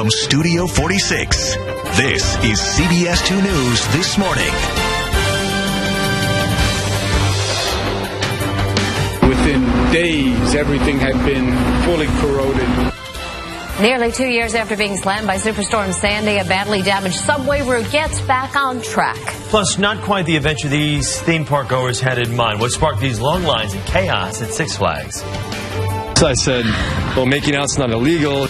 from Studio 46. This is CBS 2 News This Morning. Within days, everything had been fully corroded. Nearly 2 years after being slammed by Superstorm Sandy, a badly damaged subway route gets back on track. Plus, not quite the adventure these theme park goers had in mind. What sparked these long lines and chaos at Six Flags? So I said, well, making out's not illegal.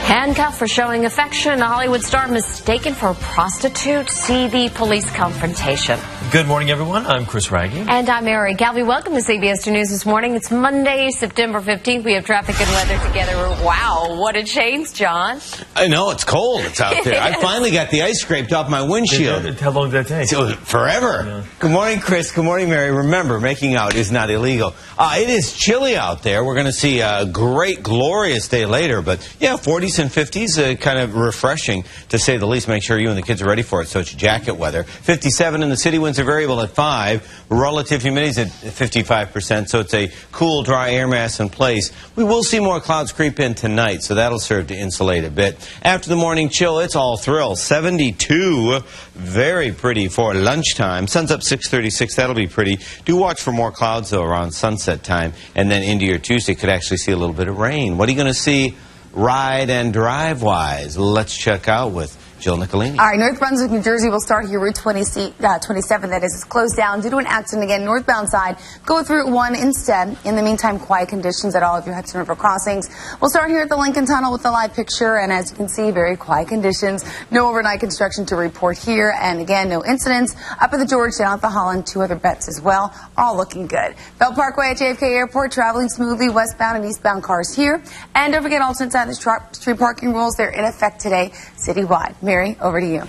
Handcuffed for showing affection, a Hollywood star mistaken for a prostitute. See the police confrontation. Good morning, everyone. I'm Chris Raggi. And I'm Mary Galvey. Welcome to CBS 2 News This Morning. It's Monday, September 15th. We have traffic and weather together. Wow, what a change, John. I know, it's cold. It's out there. I finally got the ice scraped off my windshield. How long did that take? Forever. Yeah. Good morning, Chris. Good morning, Mary. Remember, making out is not illegal. It is chilly out there. We're going to see a great, glorious day later. But, yeah, 40s and 50s, kind of refreshing, to say the least. Make sure you and the kids are ready for it, so it's jacket weather. 57 in the city, winds are variable at 5. Relative humidity is at 55%, so it's a cool, dry air mass in place. We will see more clouds creep in tonight, so that'll serve to insulate a bit. After the morning chill, it's all thrill. 72, very pretty for lunchtime. Sun's up 6:36, that'll be pretty. Do watch for more clouds, though, around sunset time, and then into your Tuesday could actually see a little bit of rain. What are you going to see ride and drive-wise? Let's check out with Jill Nicolini. All right, North Brunswick, New Jersey will start here. Route 27, that is, closed down due to an accident again. Northbound side, go through Route 1 instead. In the meantime, quiet conditions at all of your Hudson River crossings. We'll start here at the Lincoln Tunnel with the live picture, and as you can see, very quiet conditions. No overnight construction to report here, and again, no incidents. Up at the George, down at the Holland, 2 other bets as well, all looking good. Belt Parkway at JFK Airport, traveling smoothly, westbound and eastbound cars here. And don't forget, alternate side of the street parking rules, they're in effect today citywide. Mary, over to you.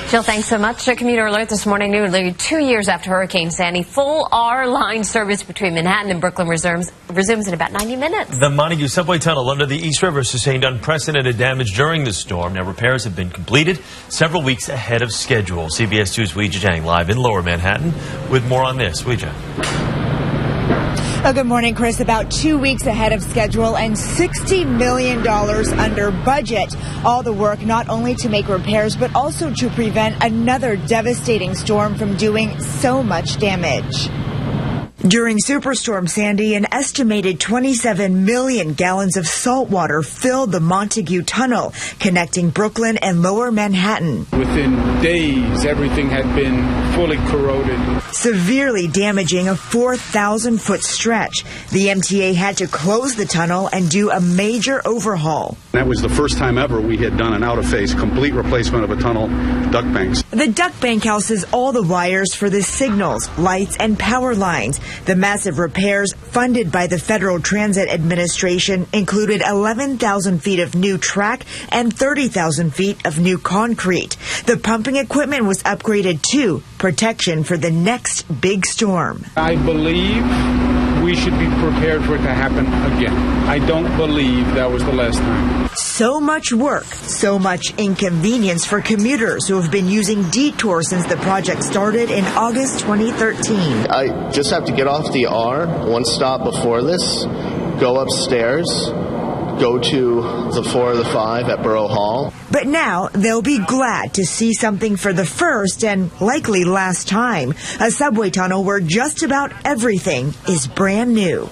Jill, thanks so much. A commuter alert this morning, nearly 2 years after Hurricane Sandy. Full R-line service between Manhattan and Brooklyn resumes in about 90 minutes. The Montague subway tunnel under the East River sustained unprecedented damage during the storm. Now, repairs have been completed several weeks ahead of schedule. CBS 2's Weijia Jiang live in Lower Manhattan with more on this. Weijia. Good morning, Chris. About 2 weeks ahead of schedule and $60 million under budget. All the work not only to make repairs, but also to prevent another devastating storm from doing so much damage. During Superstorm Sandy, an estimated 27 million gallons of salt water filled the Montague Tunnel, connecting Brooklyn and Lower Manhattan. Within days, everything had been fully corroded, severely damaging a 4,000-foot stretch. The MTA had to close the tunnel and do a major overhaul. That was the first time ever we had done an out-of-phase complete replacement of a tunnel duct banks. The duct bank houses all the wires for the signals, lights, and power lines. The massive repairs funded by the Federal Transit Administration included 11,000 feet of new track and 30,000 feet of new concrete. The pumping equipment was upgraded too, protection for the next big storm. I believe we should be prepared for it to happen again. I don't believe that was the last time. So much work, so much inconvenience for commuters who have been using detours since the project started in August 2013. I just have to get off the R one stop before this, go upstairs, go to the 4 or the 5 at Borough Hall. But now they'll be glad to see something for the first and likely last time. A subway tunnel where just about everything is brand new.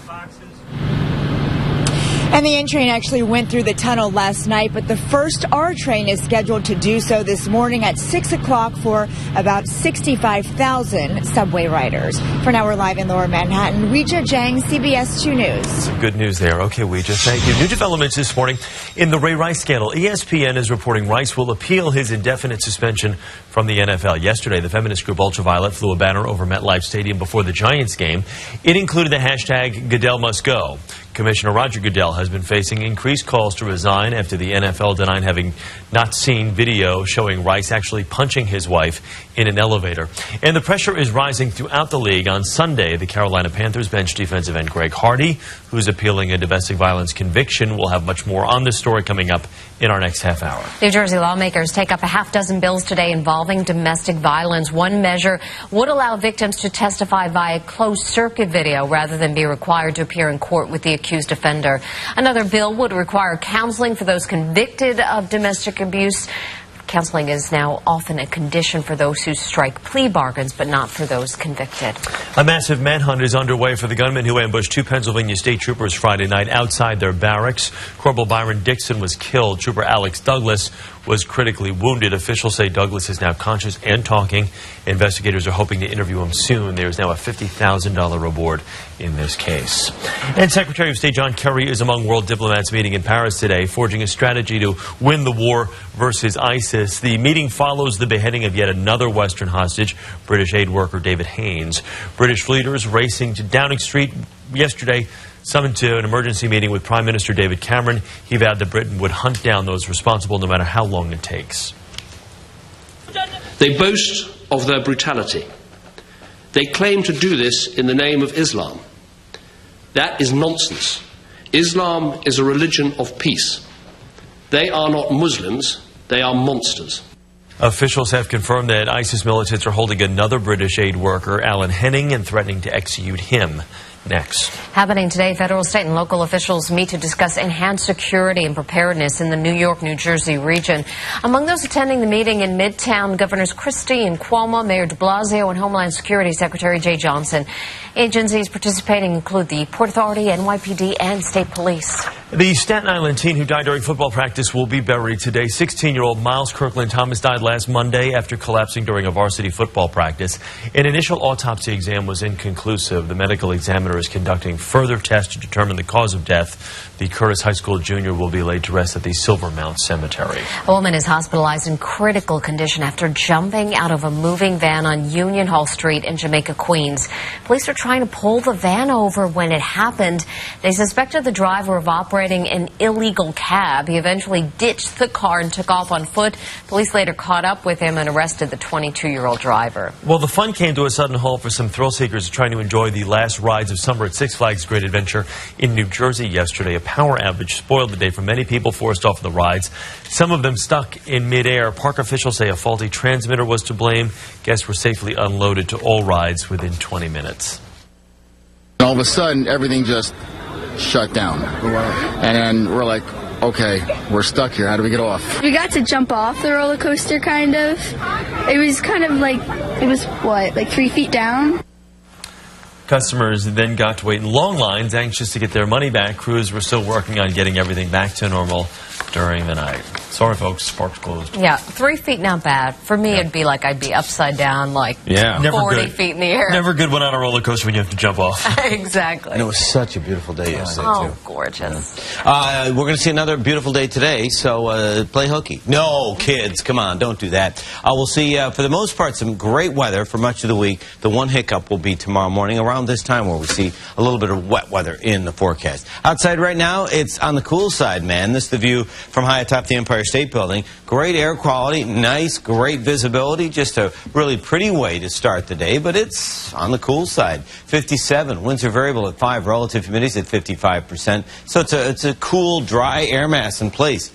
And the N train actually went through the tunnel last night, but the first R train is scheduled to do so this morning at 6 o'clock for about 65,000 subway riders. For now, we're live in Lower Manhattan. Weijia Jiang, CBS 2 News. Some good news there. Okay, Weijia, thank you. New developments this morning in the Ray Rice scandal. ESPN is reporting Rice will appeal his indefinite suspension from the NFL. Yesterday, the feminist group Ultraviolet flew a banner over MetLife Stadium before the Giants game. It included the hashtag Goodell must go. Commissioner Roger Goodell has been facing increased calls to resign after the NFL denied having not seen video showing Rice actually punching his wife in an elevator. And the pressure is rising throughout the league. On Sunday, the Carolina Panthers bench defensive end Greg Hardy, who's appealing a domestic violence conviction. We'll have much more on this story coming up in our next half hour. New Jersey lawmakers take up a half dozen bills today involving domestic violence. One measure would allow victims to testify via closed-circuit video rather than be required to appear in court with the accused offender. Another bill would require counseling for those convicted of domestic abuse. Counseling is now often a condition for those who strike plea bargains, but not for those convicted. A massive manhunt is underway for the gunman who ambushed 2 Pennsylvania state troopers Friday night outside their barracks. Corporal Byron Dixon was killed. Trooper Alex Douglas was critically wounded. Officials say Douglas is now conscious and talking. Investigators are hoping to interview him soon. There is now a $50,000 reward in this case. And Secretary of State John Kerry is among world diplomats meeting in Paris today, forging a strategy to win the war versus ISIS. The meeting follows the beheading of yet another Western hostage, British aid worker David Haines. British leaders racing to Downing Street yesterday summoned to an emergency meeting with Prime Minister David Cameron. He vowed that Britain would hunt down those responsible no matter how long it takes. They boast of their brutality. They claim to do this in the name of Islam. That is nonsense. Islam is a religion of peace. They are not Muslims, they are monsters. Officials have confirmed that ISIS militants are holding another British aid worker, Alan Henning, and threatening to execute him. Next. Happening today, federal, state, and local officials meet to discuss enhanced security and preparedness in the New York, New Jersey region. Among those attending the meeting in Midtown, Governors Christie and Cuomo, Mayor de Blasio, and Homeland Security Secretary Jay Johnson. Agencies participating include the Port Authority, NYPD, and state police. The Staten Island teen who died during football practice will be buried today. 16-year-old Miles Kirkland Thomas died last Monday after collapsing during a varsity football practice. An initial autopsy exam was inconclusive. The medical examiner is conducting further tests to determine the cause of death. The Curtis High School junior will be laid to rest at the Silvermount Cemetery. A woman is hospitalized in critical condition after jumping out of a moving van on Union Hall Street in Jamaica, Queens. Police are trying to pull the van over when it happened. They suspected the driver of operating an illegal cab. He eventually ditched the car and took off on foot. Police later caught up with him and arrested the 22-year-old driver. Well, the fun came to a sudden halt for some thrill seekers trying to enjoy the last rides of summer at Six Flags Great Adventure in New Jersey yesterday. A power outage spoiled the day for many people forced off the rides. Some of them stuck in midair. Park officials say a faulty transmitter was to blame. Guests were safely unloaded to all rides within 20 minutes. All of a sudden, everything just shut down. And then we're like, okay, we're stuck here. How do we get off? We got to jump off the roller coaster, kind of. It was kind of like, it was, what, like 3 feet down? Customers then got to wait in long lines, anxious to get their money back. Crews were still working on getting everything back to normal during the night. Sorry, folks, park's closed. Yeah, 3 feet, not bad. For me, it'd be like I'd be upside down, like 40 feet in the air. Never good when on a roller coaster when you have to jump off. Exactly. And it was such a beautiful day yesterday, too. Gorgeous. We're going to see another beautiful day today, so play hooky. No, kids, come on, don't do that. We'll see, for the most part, some great weather for much of the week. The one hiccup will be tomorrow morning around this time where we see a little bit of wet weather in the forecast. Outside right now, it's on the cool side, man. This is the view from high atop the Empire State Building. Great air quality, nice, great visibility. Just a really pretty way to start the day, but it's on the cool side. 57, winds are variable at 5, relative humidity at 55%. So it's a cool, dry air mass in place.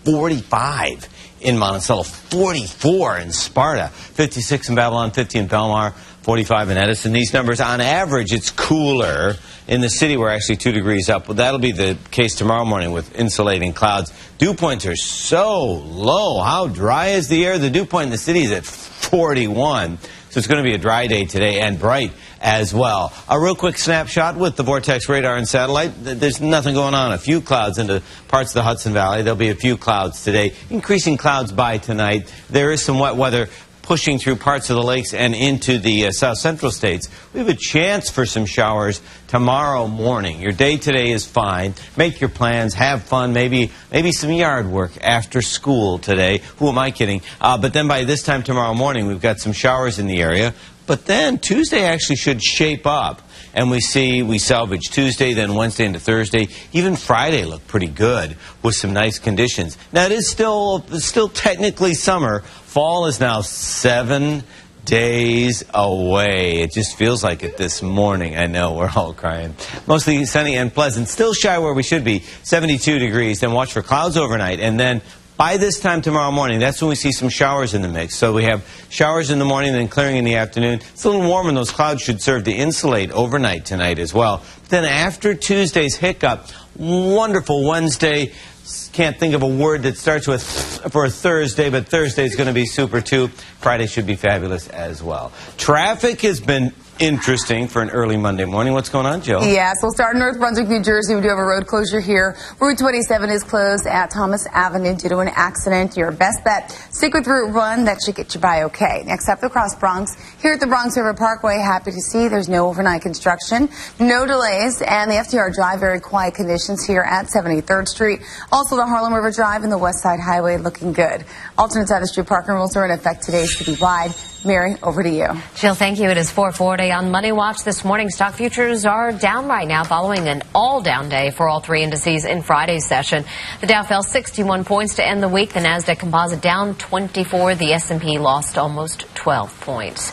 45 in Monticello, 44 in Sparta, 56 in Babylon, 50 in Belmar, 45 in Edison. These numbers, on average, it's cooler. In the city, we're actually 2 degrees up. Well, that'll be the case tomorrow morning with insulating clouds. Dew points are so low. How dry is the air? The dew point in the city is at 41. So it's going to be a dry day today and bright as well. A real quick snapshot with the Vortex radar and satellite. There's nothing going on. A few clouds into parts of the Hudson Valley. There'll be a few clouds today. Increasing clouds by tonight. There is some wet weather pushing through parts of the lakes and into the south central states. We have a chance for some showers tomorrow morning. Your day today is fine. Make your plans. Have fun. Maybe some yard work after school today. Who am I kidding? But then by this time tomorrow morning, we've got some showers in the area. But then Tuesday actually should shape up. And we salvage Tuesday, then Wednesday into Thursday. Even Friday looked pretty good with some nice conditions. Now, it is still technically summer. Fall is now 7 days away. It just feels like it this morning. I know, we're all crying. Mostly sunny and pleasant. Still shy where we should be, 72 degrees. Then watch for clouds overnight. And then By this time tomorrow morning, that's when we see some showers in the mix. So we have showers in the morning, then clearing in the afternoon. It's a little warm, and those clouds should serve to insulate overnight tonight as well. Then after Tuesday's hiccup, wonderful Wednesday. Can't think of a word that starts with for Thursday, but Thursday is going to be super too. Friday should be fabulous as well. Traffic has been interesting for an early Monday morning. What's going on, Jill? Yes, we'll start in North Brunswick, New Jersey. We do have a road closure here. Route 27 is closed at Thomas Avenue due to an accident. Your best bet, stick with Route 1. That should get you by okay. Next up, across Bronx. Here at the Bronx River Parkway, happy to see there's no overnight construction, no delays, and the FDR Drive, very quiet conditions here at 73rd Street. Also, the Harlem River Drive and the West Side Highway looking good. Alternate side of the street parking rules are in effect today, citywide. Mary, over to you. Jill, thank you. It is 4:40 on Money Watch this morning. Stock futures are down right now following an all-down day for all three indices in Friday's session. The Dow fell 61 points to end the week. The Nasdaq Composite down 24. The S&P lost almost 12 points.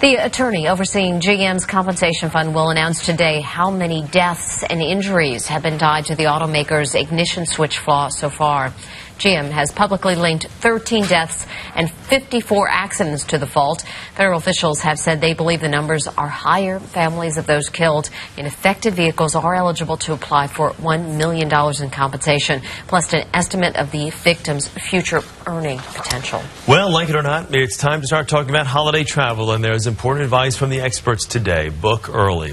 The attorney overseeing GM's compensation fund will announce today how many deaths and injuries have been tied to the automaker's ignition switch flaw so far. GM has publicly linked 13 deaths and 54 accidents to the fault. Federal officials have said they believe the numbers are higher. Families of those killed in affected vehicles are eligible to apply for $1 million in compensation, plus an estimate of the victim's future earning potential. Well, like it or not, it's time to start talking about holiday travel, and there's important advice from the experts today. Book early.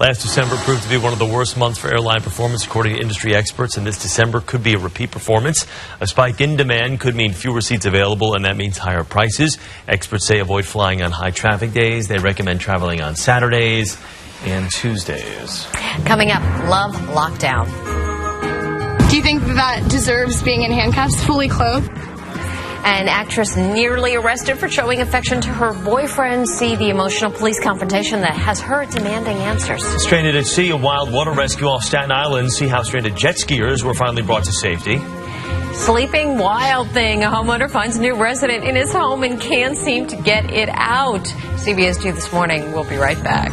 Last December proved to be one of the worst months for airline performance, according to industry experts, and this December could be a repeat performance. A spike in demand could mean fewer seats available, and that means higher prices. Experts say avoid flying on high traffic days. They recommend traveling on Saturdays and Tuesdays. Coming up, love lockdown. Do you think that deserves being in handcuffs, fully clothed? An actress nearly arrested for showing affection to her boyfriend. See the emotional police confrontation that has her demanding answers. Stranded at sea, a wild water rescue off Staten Island. See how stranded jet skiers were finally brought to safety. Sleeping wild thing. A homeowner finds a new resident in his home and can't seem to get it out. CBS 2 this morning. We'll be right back.